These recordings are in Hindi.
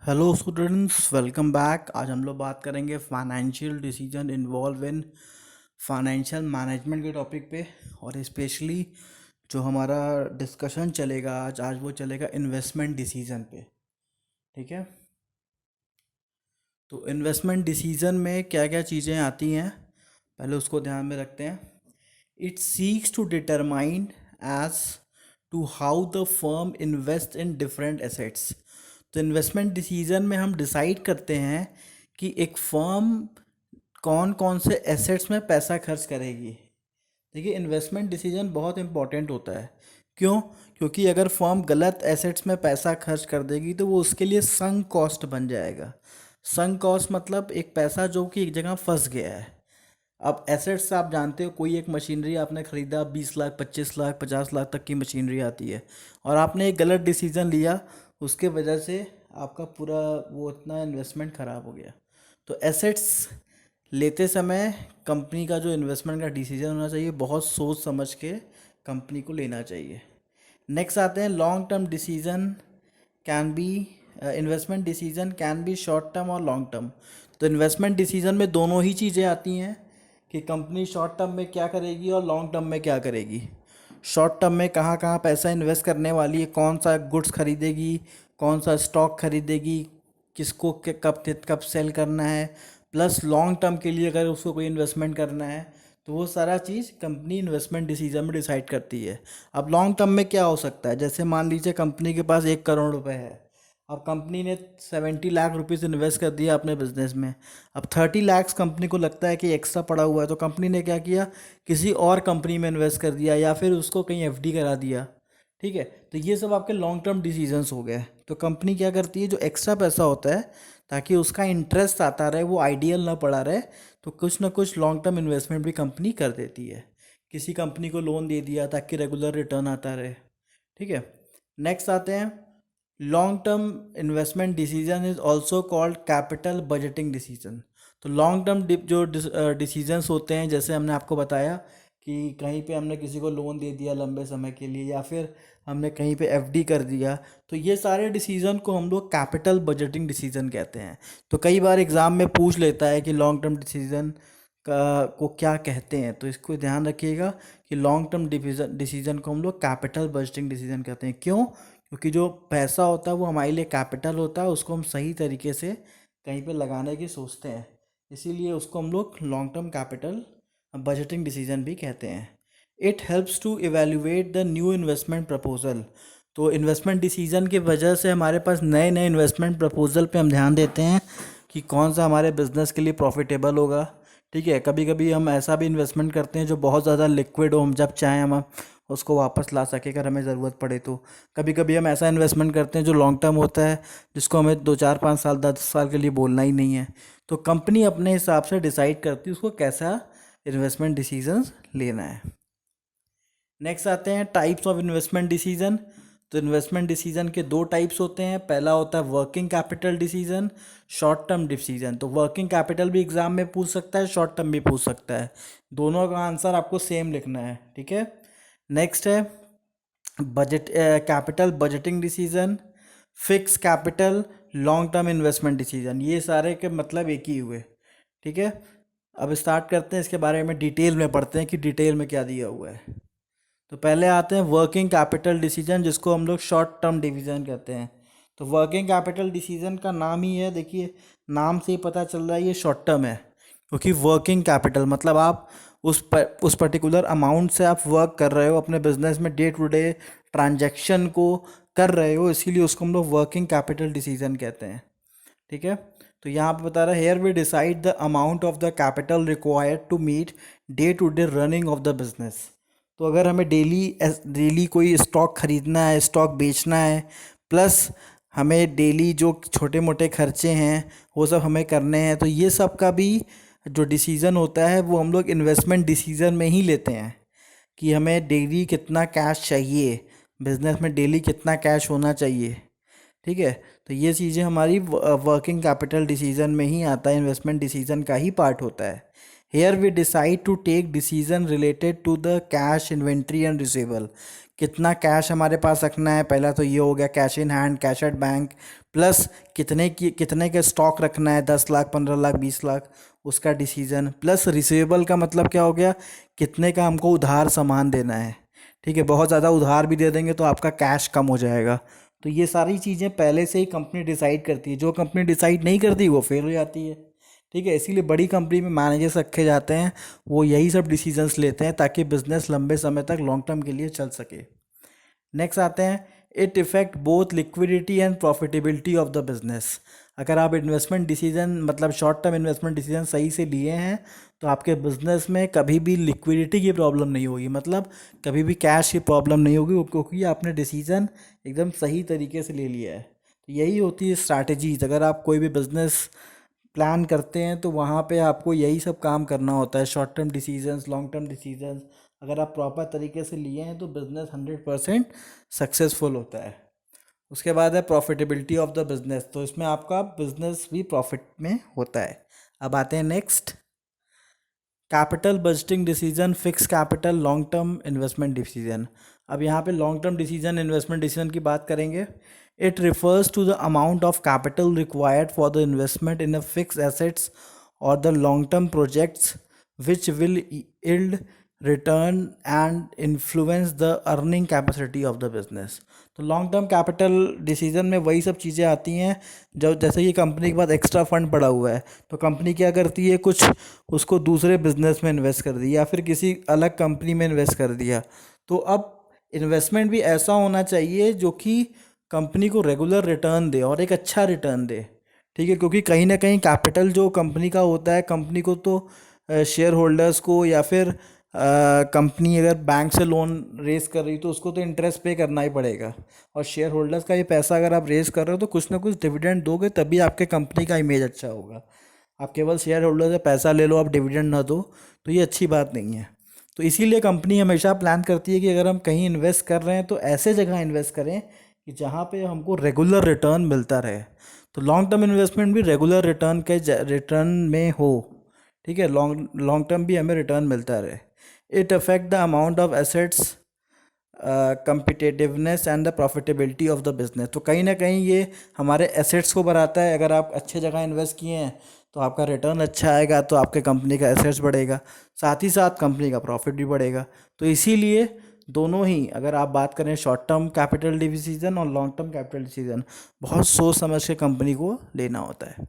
Hello students, welcome back. आज हम लोग बात करेंगे financial decision involve in financial management के टॉपिक पे। और स्पेशली जो हमारा डिस्कशन चलेगा आज वो चलेगा इन्वेस्टमेंट डिसीजन पे। ठीक है। तो इन्वेस्टमेंट डिसीजन में क्या क्या चीज़ें आती हैं, पहले उसको ध्यान में रखते हैं। It seeks to determine as to how the firm invest in different assets. तो इन्वेस्टमेंट डिसीजन में हम डिसाइड करते हैं कि एक फर्म कौन कौन से एसेट्स में पैसा खर्च करेगी। देखिए, इन्वेस्टमेंट डिसीजन बहुत इंपॉर्टेंट होता है। क्यों? क्योंकि अगर फर्म गलत एसेट्स में पैसा खर्च कर देगी तो वो उसके लिए संक कॉस्ट बन जाएगा। संक कॉस्ट मतलब एक पैसा जो कि एक जगह फंस गया है। अब एसेट्स आप जानते हो, कोई एक मशीनरी आपने ख़रीदा, 20 लाख 25 लाख 50 लाख तक की मशीनरी आती है, और आपने एक गलत डिसीज़न लिया, उसके वजह से आपका पूरा वो इतना इन्वेस्टमेंट ख़राब हो गया। तो एसेट्स लेते समय कंपनी का जो इन्वेस्टमेंट का डिसीजन होना चाहिए, बहुत सोच समझ के कंपनी को लेना चाहिए। नेक्स्ट आते हैं long term decision can be investment decision can be short term और लॉन्ग टर्म। तो इन्वेस्टमेंट डिसीजन में दोनों ही चीज़ें आती हैं कि कंपनी शॉर्ट टर्म में क्या करेगी और लॉन्ग टर्म में क्या करेगी। शॉर्ट टर्म में कहाँ कहाँ पैसा इन्वेस्ट करने वाली है, कौन सा गुड्स खरीदेगी, कौन सा स्टॉक खरीदेगी, किसको कब कब सेल करना है। प्लस लॉन्ग टर्म के लिए अगर उसको कोई इन्वेस्टमेंट करना है तो वो सारा चीज़ कंपनी इन्वेस्टमेंट डिसीजन में डिसाइड करती है। अब लॉन्ग टर्म में क्या हो सकता है, जैसे मान लीजिए कंपनी के पास 1 करोड़ रुपए है। अब कंपनी ने 70 लाख रुपीज़ इन्वेस्ट कर दिया अपने बिजनेस में। अब 30 लैक्स कंपनी को लगता है कि एक्स्ट्रा पड़ा हुआ है, तो कंपनी ने क्या किया, किसी और कंपनी में इन्वेस्ट कर दिया या फिर उसको कहीं एफडी करा दिया। ठीक है। तो ये सब आपके लॉन्ग टर्म डिसीजंस हो गए। तो कंपनी क्या करती है, जो एक्स्ट्रा पैसा होता है ताकि उसका इंटरेस्ट आता रहे, वो आइडियल ना पड़ा रहे, तो कुछ ना कुछ लॉन्ग टर्म इन्वेस्टमेंट भी कंपनी कर देती है। किसी कंपनी को लोन दे दिया ताकि रेगुलर रिटर्न आता रहे। ठीक है। नेक्स्ट आते हैं, long term investment decision is also called capital budgeting decision. तो लॉन्ग टर्म जो डिसीजंस होते हैं, जैसे हमने आपको बताया कि कहीं पे हमने किसी को लोन दे दिया लंबे समय के लिए, या फिर हमने कहीं पे एफडी कर दिया, तो ये सारे डिसीजन को हम लोग कैपिटल बजटिंग डिसीजन कहते हैं। तो कई बार एग्ज़ाम में पूछ लेता है कि लॉन्ग टर्म डिसीजन का को क्या कहते हैं, तो इसको ध्यान रखिएगा कि लॉन्ग टर्म डिसीजन को हम लोग कैपिटल बजटिंग डिसीजन कहते हैं। क्यों? क्योंकि जो पैसा होता है वो हमारे लिए कैपिटल होता है, उसको हम सही तरीके से कहीं पे लगाने की सोचते हैं, इसीलिए उसको हम लोग long term capital budgeting decision भी कहते हैं। It helps to evaluate the new investment proposal. तो इन्वेस्टमेंट डिसीजन की वजह से हमारे पास नए नए इन्वेस्टमेंट प्रपोजल पे हम ध्यान देते हैं कि कौन सा हमारे बिजनेस के लिए प्रॉफिटेबल होगा। ठीक है। कभी कभी हम ऐसा भी इन्वेस्टमेंट करते हैं जो बहुत ज़्यादा लिक्विड हो, हम जब चाहें हम उसको वापस ला सके अगर हमें ज़रूरत पड़े तो। कभी कभी हम ऐसा इन्वेस्टमेंट करते हैं जो लॉन्ग टर्म होता है, जिसको हमें 2 4 5 साल 10 साल के लिए बोलना ही नहीं है। तो कंपनी अपने हिसाब से डिसाइड करती है उसको कैसा इन्वेस्टमेंट डिसीजंस लेना है। नेक्स्ट आते हैं टाइप्स ऑफ इन्वेस्टमेंट डिसीजन। तो इन्वेस्टमेंट डिसीजन के दो टाइप्स होते हैं। पहला होता है working capital decision, short term decision. तो वर्किंग कैपिटल भी एग्जाम में पूछ सकता है, शॉर्ट टर्म भी पूछ सकता है, दोनों का आंसर आपको सेम लिखना है। ठीक है। नेक्स्ट है budget capital budgeting decision, fix capital, long term investment decision. ये सारे के मतलब एक ही हुए। ठीक है। अब स्टार्ट करते हैं, इसके बारे में डिटेल में पढ़ते हैं कि डिटेल में क्या दिया हुआ है। तो पहले आते हैं वर्किंग कैपिटल डिसीजन, जिसको हम लोग शॉर्ट टर्म डिसीजन कहते हैं। तो वर्किंग कैपिटल डिसीजन का नाम ही है, देखिए नाम से ही पता चल रहा है ये शॉर्ट टर्म है। क्योंकि वर्किंग कैपिटल मतलब आप उस पर्टिकुलर अमाउंट से आप वर्क कर रहे हो, अपने बिजनेस में डे टू डे ट्रांजैक्शन को कर रहे हो, इसीलिए उसको हम लोग वर्किंग कैपिटल डिसीजन कहते हैं। ठीक है। तो यहाँ पे बता रहा है, here we decide the amount of the capital required to meet day to day running of the business. तो अगर हमें डेली डेली कोई स्टॉक खरीदना है, स्टॉक बेचना है, प्लस हमें डेली जो छोटे मोटे खर्चे हैं वो सब हमें करने हैं, तो ये सब का भी जो डिसीज़न होता है वो हम लोग इन्वेस्टमेंट डिसीज़न में ही लेते हैं कि हमें डेली कितना कैश चाहिए, बिजनेस में डेली कितना कैश होना चाहिए। ठीक है। तो ये चीज़ें हमारी वर्किंग कैपिटल डिसीजन में ही आता है, इन्वेस्टमेंट डिसीजन का ही पार्ट होता है। Here we decide to take decision related to the cash, inventory and receivable. कितना कैश हमारे पास रखना है, पहला तो ये हो गया cash in hand, cash at bank, plus कितने के स्टॉक रखना है, 10 लाख, 15 लाख, 20 लाख, उसका डिसीजन, प्लस रिसीवेबल का मतलब क्या हो गया, कितने का हमको उधार सामान देना है। ठीक है, बहुत ज़्यादा उधार भी दे देंगे तो आपका कैश कम हो जाएगा। तो ये सारी चीज़ें पहले से ही कंपनी डिसाइड करती है, जो कंपनी डिसाइड नहीं करती वो फेल हो जाती है। ठीक है, इसीलिए बड़ी कंपनी में मैनेजर्स रखे जाते हैं, वो यही सब डिसीजंस लेते हैं ताकि बिजनेस लंबे समय तक लॉन्ग टर्म के लिए चल सके। नेक्स्ट आते हैं, it effect both liquidity and profitability of the business. अगर आप इन्वेस्टमेंट डिसीजन मतलब शॉर्ट टर्म इन्वेस्टमेंट डिसीजन सही से लिए हैं तो आपके बिजनेस में कभी भी लिक्विडिटी की प्रॉब्लम नहीं होगी, मतलब कभी भी कैश की प्रॉब्लम नहीं होगी, क्योंकि आपने डिसीजन एकदम सही तरीके से ले लिया है। तो यही होती है स्ट्रैटेजीज। अगर आप कोई भी बिजनेस प्लान करते हैं तो वहाँ पे आपको यही सब काम करना होता है, short term decisions, long term decisions. अगर आप प्रॉपर तरीके से लिए हैं तो बिज़नेस 100% सक्सेसफुल होता है। उसके बाद है प्रॉफिटेबिलिटी ऑफ द बिज़नेस, तो इसमें आपका बिज़नेस भी प्रॉफिट में होता है। अब आते हैं next, capital budgeting decision, fix capital, long term investment decision. अब यहाँ पे long term decision, investment decision की बात करेंगे। It refers to the amount of capital required for the investment in a fix assets और the long term projects which will yield return and influence the earning capacity of the business. तो लॉन्ग टर्म कैपिटल डिसीजन में वही सब चीज़ें आती हैं, जो जैसे कि कंपनी के पास एक्स्ट्रा फंड पड़ा हुआ है तो कंपनी क्या करती है, कुछ उसको दूसरे बिजनेस में इन्वेस्ट कर दिया या फिर किसी अलग कंपनी में इन्वेस्ट कर दिया। तो अब इन्वेस्टमेंट भी ऐसा होना चाहिए जो कि कंपनी को रेगुलर रिटर्न दे और एक अच्छा रिटर्न दे। ठीक है, क्योंकि कहीं ना कहीं कैपिटल जो कंपनी का होता है, कंपनी को तो शेयर होल्डर्स को या फिर कंपनी अगर बैंक से लोन रेज कर रही तो उसको तो इंटरेस्ट पे करना ही पड़ेगा, और शेयर होल्डर्स का ये पैसा अगर आप रेज कर रहे हो तो कुछ ना कुछ डिविडेंड दोगे तभी आपके कंपनी का इमेज अच्छा होगा। आप केवल शेयर होल्डर से पैसा ले लो, आप डिविडेंड ना दो, तो ये अच्छी बात नहीं है। तो इसीलिए कंपनी हमेशा प्लान करती है कि अगर हम कहीं इन्वेस्ट कर रहे हैं तो ऐसे जगह इन्वेस्ट करें कि जहाँ पे हमको रेगुलर रिटर्न मिलता रहे। तो लॉन्ग टर्म इन्वेस्टमेंट भी रेगुलर रिटर्न में हो। ठीक है, लॉन्ग लॉन्ग टर्म भी हमें रिटर्न मिलता रहे। It affect the amount of assets, competitiveness and the profitability of the business. तो कहीं ना कहीं ये हमारे एसेट्स को बढ़ाता है। अगर आप अच्छे जगह इन्वेस्ट किए हैं तो आपका रिटर्न अच्छा आएगा, तो आपके कंपनी का एसेट्स बढ़ेगा, साथ ही साथ कंपनी का प्रॉफिट भी बढ़ेगा। तो इसीलिए दोनों ही, अगर आप बात करें शॉर्ट टर्म कैपिटल डिसीजन और लॉन्ग टर्म कैपिटल डिसीजन, बहुत सोच समझ के कंपनी को लेना होता है।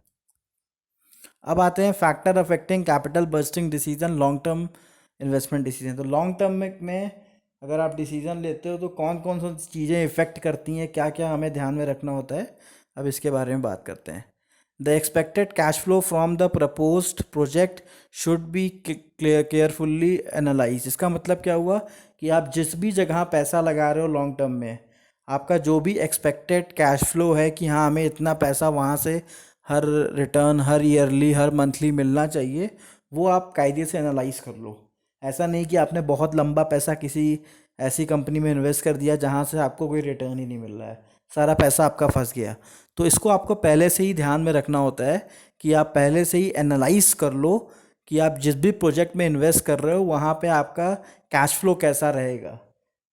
अब आते हैं factor affecting capital budgeting decision, long term investment decision. तो लॉन्ग टर्म में अगर आप डिसीजन लेते हो तो कौन कौन सी चीज़ें इफ़ेक्ट करती हैं, क्या क्या हमें ध्यान में रखना होता है, अब इसके बारे में बात करते हैं। The expected cash flow from the proposed project should be carefully analyse. इसका मतलब क्या हुआ कि आप जिस भी जगह पैसा लगा रहे हो लॉन्ग टर्म में, आपका जो भी एक्सपेक्टेड कैश फ्लो है कि हाँ हमें इतना पैसा वहाँ से हर रिटर्न, हर ईयरली, हर मंथली मिलना चाहिए, वो आप कायदे से एनालाइज कर लो। ऐसा नहीं कि आपने बहुत लंबा पैसा किसी ऐसी कंपनी में इन्वेस्ट कर दिया जहाँ से आपको कोई रिटर्न ही नहीं मिल रहा है, सारा पैसा आपका फंस गया। तो इसको आपको पहले से ही ध्यान में रखना होता है कि आप पहले से ही एनालाइज कर लो कि आप जिस भी प्रोजेक्ट में इन्वेस्ट कर रहे हो वहाँ पे आपका कैश फ्लो कैसा रहेगा,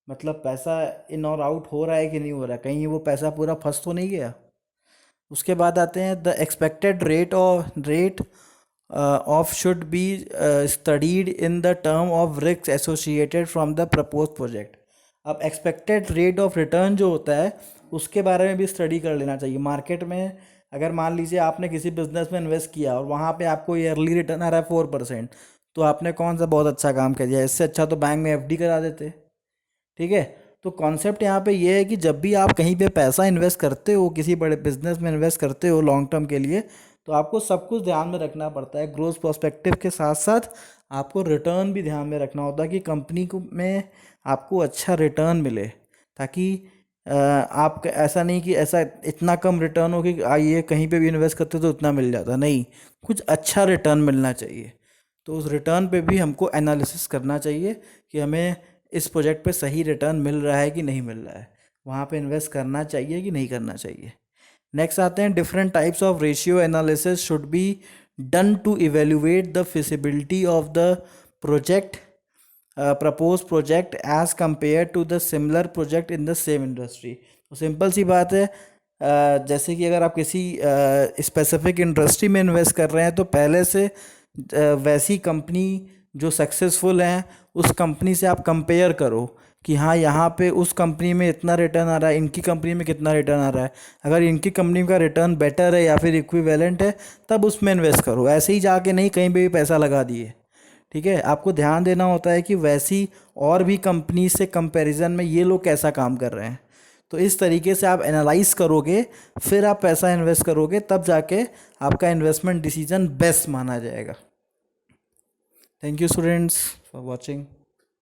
मतलब पैसा इन और आउट हो रहा है कि नहीं हो रहा है, कहीं वो पैसा पूरा फंस तो नहीं गया। उसके बाद आते हैं the expected rate of should be studied in the term of risk associated from the propose project. अब एक्सपेक्टेड रेट ऑफ रिटर्न जो होता है उसके बारे में भी स्टडी कर लेना चाहिए। मार्केट में अगर मान लीजिए आपने किसी बिजनेस में इन्वेस्ट किया और वहाँ पे आपको ईयरली रिटर्न आ रहा है 4%, तो आपने कौन सा बहुत अच्छा काम कर दिया, इससे अच्छा तो बैंक में एफडी करा देते। ठीक है, तो कॉन्सेप्ट यहाँ पे ये है कि जब भी आप कहीं पे पैसा इन्वेस्ट करते हो, किसी बड़े बिजनेस में इन्वेस्ट करते हो लॉन्ग टर्म के लिए, तो आपको सब कुछ ध्यान में रखना पड़ता है। ग्रोथ पर्सपेक्टिव के साथ साथ आपको रिटर्न भी ध्यान में रखना होता है कि कंपनी को में आपको अच्छा रिटर्न मिले, ताकि आप ऐसा नहीं कि ऐसा इतना कम रिटर्न हो कि आइए कहीं पे भी इन्वेस्ट करते तो उतना मिल जाता, नहीं, कुछ अच्छा रिटर्न मिलना चाहिए। तो उस रिटर्न पे भी हमको एनालिसिस करना चाहिए कि हमें इस प्रोजेक्ट पे सही रिटर्न मिल रहा है कि नहीं मिल रहा है, वहाँ पे इन्वेस्ट करना चाहिए कि नहीं करना चाहिए। नेक्स्ट आते हैं different types of ratio analysis should be done to evaluate the feasibility of the project, proposed project as compared to the similar project in the same industry. तो सिंपल सी बात है, जैसे कि अगर आप किसी स्पेसिफिक इंडस्ट्री में इन्वेस्ट कर रहे हैं तो पहले से वैसी कंपनी जो सक्सेसफुल हैं उस कंपनी से आप कंपेयर करो कि हाँ यहाँ पे उस कंपनी में इतना रिटर्न आ रहा है, इनकी कंपनी में कितना रिटर्न आ रहा है। अगर इनकी कंपनी का रिटर्न बेटर है या फिर इक्विवेलेंट है तब उसमें इन्वेस्ट करो, ऐसे ही जाके नहीं कहीं पे भी पैसा लगा दिए। ठीक है, आपको ध्यान देना होता है कि वैसी और भी कंपनी से कंपैरिजन में ये लोग कैसा काम कर रहे हैं। तो इस तरीके से आप एनालाइज करोगे, फिर आप पैसा इन्वेस्ट करोगे, तब जाके आपका इन्वेस्टमेंट डिसीजन बेस्ट माना जाएगा। Thank you students for watching.